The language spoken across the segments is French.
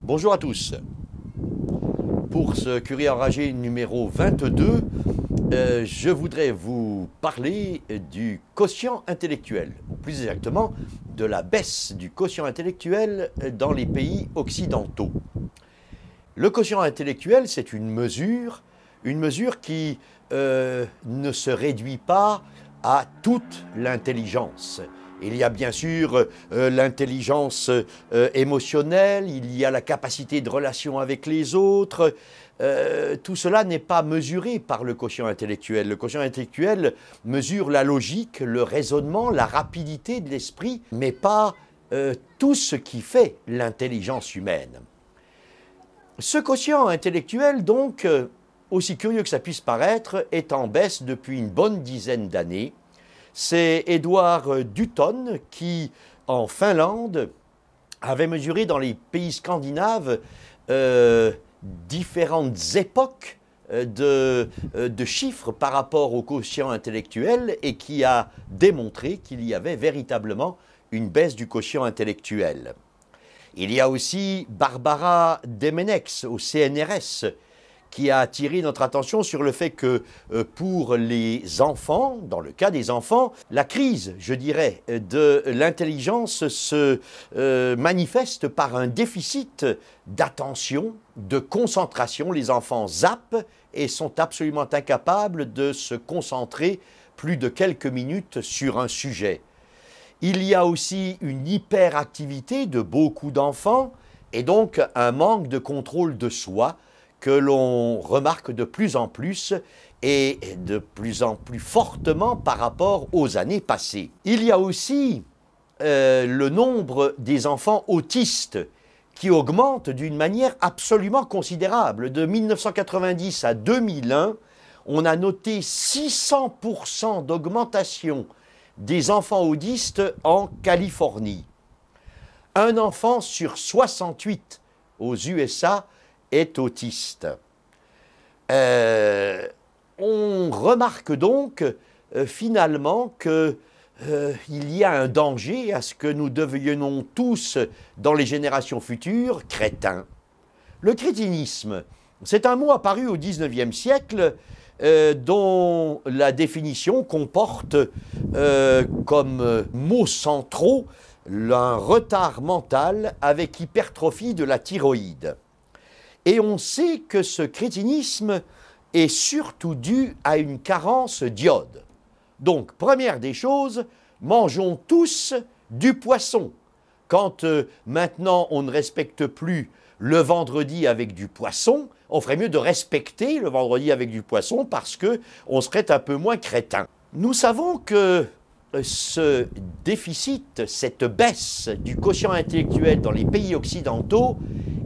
Bonjour à tous. Pour ce Courrier enragé numéro 22, je voudrais vous parler du quotient intellectuel, ou plus exactement de la baisse du quotient intellectuel dans les pays occidentaux. Le quotient intellectuel, c'est une mesure qui ne se réduit pas à toute l'intelligence. Il y a bien sûr l'intelligence émotionnelle, il y a la capacité de relation avec les autres. Tout cela n'est pas mesuré par le quotient intellectuel. Le quotient intellectuel mesure la logique, le raisonnement, la rapidité de l'esprit, mais pas tout ce qui fait l'intelligence humaine. Ce quotient intellectuel, donc, aussi curieux que ça puisse paraître, est en baisse depuis une bonne dizaine d'années. C'est Edward Dutton qui, en Finlande, avait mesuré dans les pays scandinaves différentes époques de chiffres par rapport au quotient intellectuel et qui a démontré qu'il y avait véritablement une baisse du quotient intellectuel. Il y a aussi Barbara Demenex au CNRS qui a attiré notre attention sur le fait que pour les enfants, dans le cas des enfants, la crise, je dirais, de l'intelligence se manifeste par un déficit d'attention, de concentration. Les enfants zappent et sont absolument incapables de se concentrer plus de quelques minutes sur un sujet. Il y a aussi une hyperactivité de beaucoup d'enfants et donc un manque de contrôle de soi que l'on remarque de plus en plus et de plus en plus fortement par rapport aux années passées. Il y a aussi le nombre des enfants autistes qui augmente d'une manière absolument considérable. De 1990 à 2001, on a noté 600% d'augmentation des enfants autistes en Californie. Un enfant sur 68 aux USA est autiste. On remarque donc finalement qu'il y a un danger à ce que nous devenions tous, dans les générations futures, crétins. Le crétinisme, c'est un mot apparu au XIXe siècle dont la définition comporte comme mots centraux un retard mental avec hypertrophie de la thyroïde. Et on sait que ce crétinisme est surtout dû à une carence d'iode. Donc, première des choses, mangeons tous du poisson. Quand maintenant on ne respecte plus le vendredi avec du poisson, on ferait mieux de respecter le vendredi avec du poisson parce qu'on serait un peu moins crétin. Nous savons que ce déficit, cette baisse du quotient intellectuel dans les pays occidentaux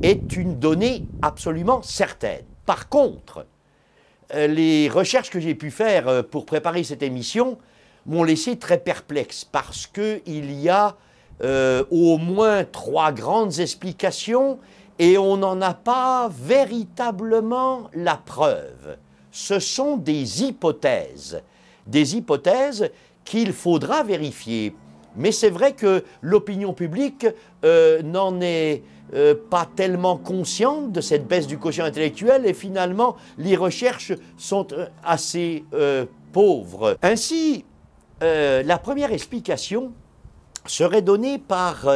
est une donnée absolument certaine. Par contre, les recherches que j'ai pu faire pour préparer cette émission m'ont laissé très perplexe parce qu'il y a au moins 3 grandes explications et on n'en a pas véritablement la preuve. Ce sont des hypothèses qu'il faudra vérifier. Mais c'est vrai que l'opinion publique n'en est pas tellement consciente de cette baisse du quotient intellectuel et finalement les recherches sont assez pauvres. Ainsi, la première explication serait donnée par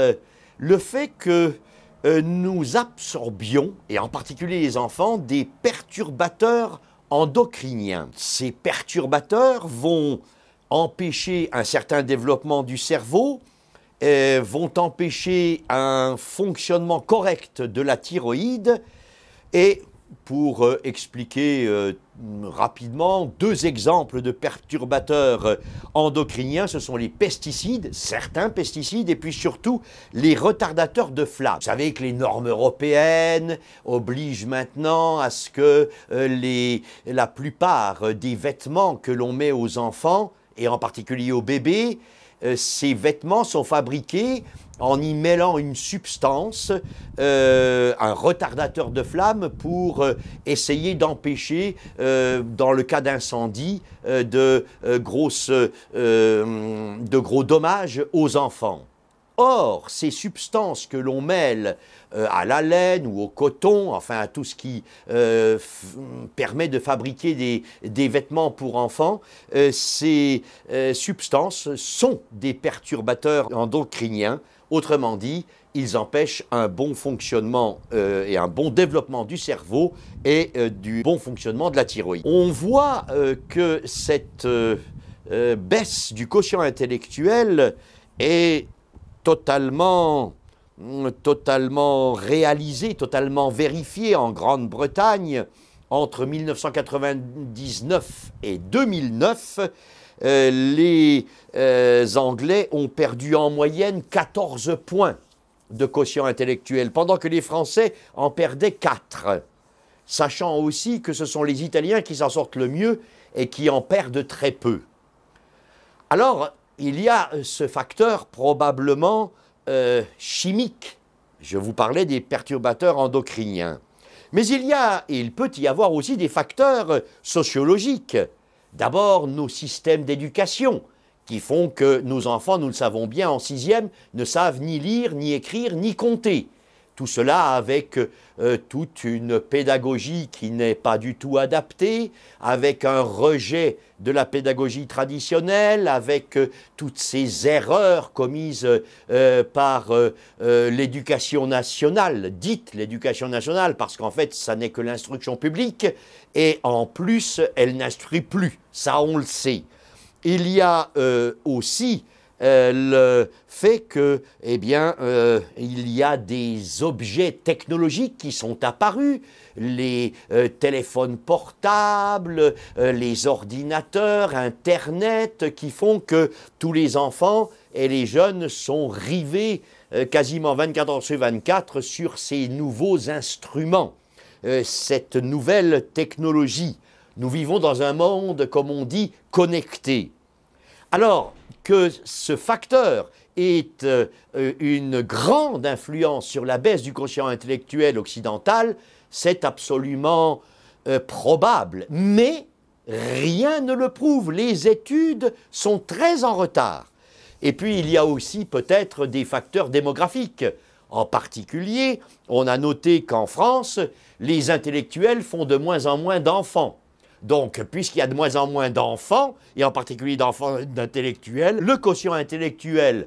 le fait que nous absorbions, et en particulier les enfants, des perturbateurs endocriniens. Ces perturbateurs vont empêcher un certain développement du cerveau, vont empêcher un fonctionnement correct de la thyroïde. Et pour expliquer rapidement, 2 exemples de perturbateurs endocriniens, ce sont les pesticides, certains pesticides, et puis surtout les retardateurs de flamme. Vous savez que les normes européennes obligent maintenant à ce que la plupart des vêtements que l'on met aux enfants, et en particulier aux bébés, ces vêtements sont fabriqués en y mêlant une substance, un retardateur de flamme pour essayer d'empêcher, dans le cas d'incendie, de gros dommages aux enfants. Or, ces substances que l'on mêle à la laine ou au coton, enfin à tout ce qui permet de fabriquer des vêtements pour enfants, ces substances sont des perturbateurs endocriniens. Autrement dit, ils empêchent un bon fonctionnement et un bon développement du cerveau et du bon fonctionnement de la thyroïde. On voit que cette baisse du quotient intellectuel est totalement réalisée, totalement vérifiée en Grande-Bretagne entre 1999 et 2009. Les Anglais ont perdu en moyenne 14 points de quotient intellectuel, pendant que les Français en perdaient 4, sachant aussi que ce sont les Italiens qui s'en sortent le mieux et qui en perdent très peu. Alors, il y a ce facteur probablement chimique. Je vous parlais des perturbateurs endocriniens. Mais il peut y avoir aussi des facteurs sociologiques. D'abord, nos systèmes d'éducation, qui font que nos enfants, nous le savons bien, en 6e, ne savent ni lire, ni écrire, ni compter. Tout cela avec toute une pédagogie qui n'est pas du tout adaptée, avec un rejet de la pédagogie traditionnelle, avec toutes ces erreurs commises par l'éducation nationale, dite l'éducation nationale, parce qu'en fait, ça n'est que l'instruction publique, et en plus, elle n'instruit plus. Ça, on le sait. Il y a aussi le fait que, il y a des objets technologiques qui sont apparus, les téléphones portables, les ordinateurs, Internet, qui font que tous les enfants et les jeunes sont rivés quasiment 24 heures sur 24 sur ces nouveaux instruments, cette nouvelle technologie. Nous vivons dans un monde, comme on dit, connecté. Alors que ce facteur ait une grande influence sur la baisse du quotient intellectuel occidental, c'est absolument probable. Mais rien ne le prouve. Les études sont très en retard. Et puis il y a aussi peut-être des facteurs démographiques. En particulier, on a noté qu'en France, les intellectuels font de moins en moins d'enfants. Donc, puisqu'il y a de moins en moins d'enfants, et en particulier d'enfants d'intellectuels, le quotient intellectuel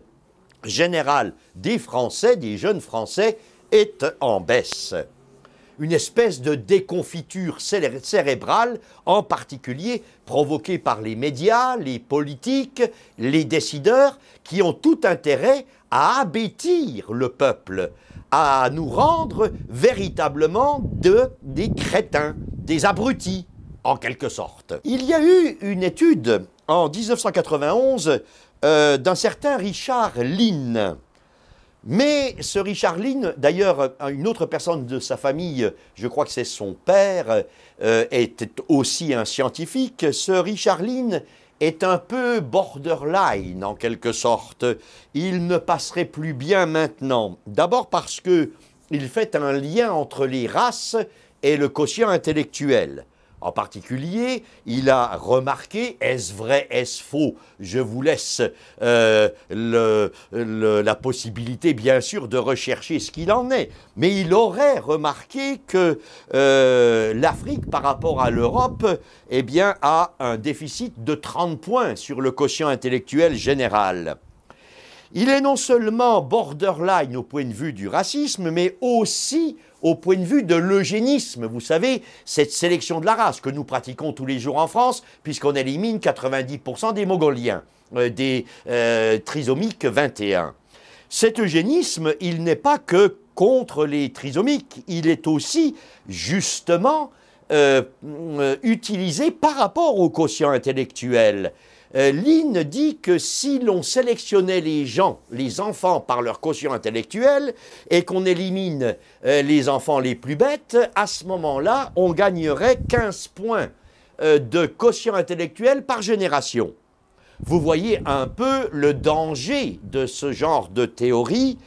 général des Français, des jeunes Français, est en baisse. Une espèce de déconfiture cérébrale, en particulier provoquée par les médias, les politiques, les décideurs, qui ont tout intérêt à abêtir le peuple, à nous rendre véritablement des crétins, des abrutis, en quelque sorte. Il y a eu une étude en 1991 d'un certain Richard Lynn. Mais ce Richard Lynn, d'ailleurs, une autre personne de sa famille, je crois que c'est son père, était aussi un scientifique. Ce Richard Lynn est un peu borderline, en quelque sorte. Il ne passerait plus bien maintenant. D'abord parce qu'il fait un lien entre les races et le quotient intellectuel. En particulier, il a remarqué, est-ce vrai, est-ce faux? Je vous laisse la possibilité, bien sûr, de rechercher ce qu'il en est. Mais il aurait remarqué que l'Afrique, par rapport à l'Europe, a un déficit de 30 points sur le quotient intellectuel général. Il est non seulement borderline au point de vue du racisme, mais aussi au point de vue de l'eugénisme. Vous savez, cette sélection de la race que nous pratiquons tous les jours en France, puisqu'on élimine 90% des Mongoliens, des trisomiques 21. Cet eugénisme, il n'est pas que contre les trisomiques, il est aussi justement utilisé par rapport au quotient intellectuel. Lynn dit que si l'on sélectionnait les enfants par leur quotient intellectuel et qu'on élimine les enfants les plus bêtes, à ce moment-là, on gagnerait 15 points de quotient intellectuel par génération. Vous voyez un peu le danger de ce genre de théorie.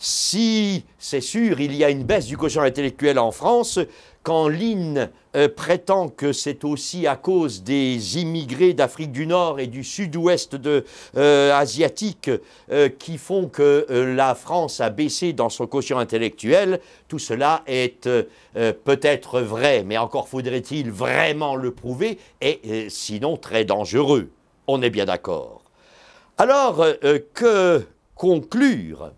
Si, c'est sûr, il y a une baisse du quotient intellectuel en France, quand l'INE prétend que c'est aussi à cause des immigrés d'Afrique du Nord et du sud-ouest asiatique qui font que la France a baissé dans son quotient intellectuel, tout cela est peut-être vrai, mais encore faudrait-il vraiment le prouver, et sinon très dangereux. On est bien d'accord. Alors, que conclure?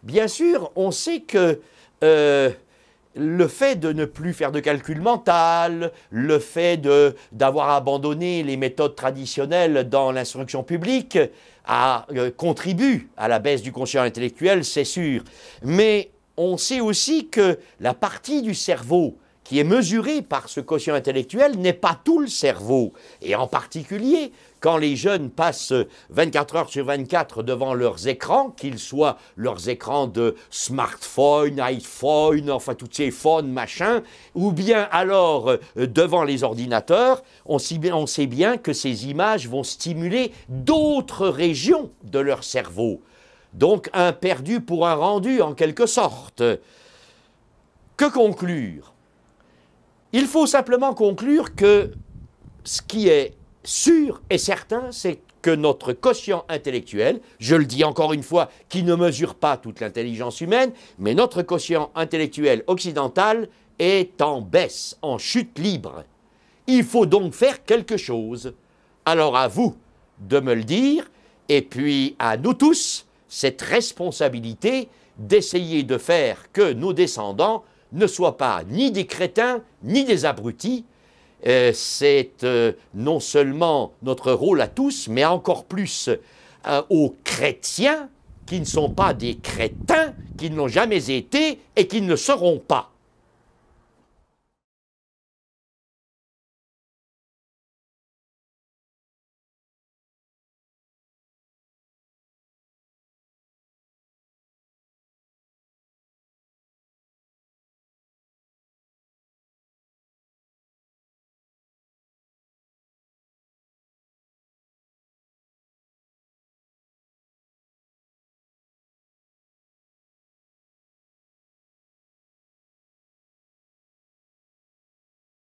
Bien sûr, on sait que le fait de ne plus faire de calcul mental, le fait d'avoir abandonné les méthodes traditionnelles dans l'instruction publique contribue à la baisse du quotient intellectuel, c'est sûr. Mais on sait aussi que la partie du cerveau qui est mesurée par ce quotient intellectuel n'est pas tout le cerveau. Et en particulier, quand les jeunes passent 24 heures sur 24 devant leurs écrans, qu'ils soient leurs écrans de smartphone, iPhone, enfin tous ces phones, machin, ou bien alors devant les ordinateurs, on sait bien que ces images vont stimuler d'autres régions de leur cerveau. Donc un perdu pour un rendu en quelque sorte. Que conclure? Il faut simplement conclure que ce qui est sûr et certain, c'est que notre quotient intellectuel, je le dis encore une fois, qui ne mesure pas toute l'intelligence humaine, mais notre quotient intellectuel occidental est en baisse, en chute libre. Il faut donc faire quelque chose. Alors à vous de me le dire, et puis à nous tous, cette responsabilité d'essayer de faire que nos descendants ne soient pas ni des crétins, ni des abrutis. C'est non seulement notre rôle à tous, mais encore plus aux chrétiens qui ne sont pas des crétins, qui ne l'ont jamais été et qui ne le seront pas.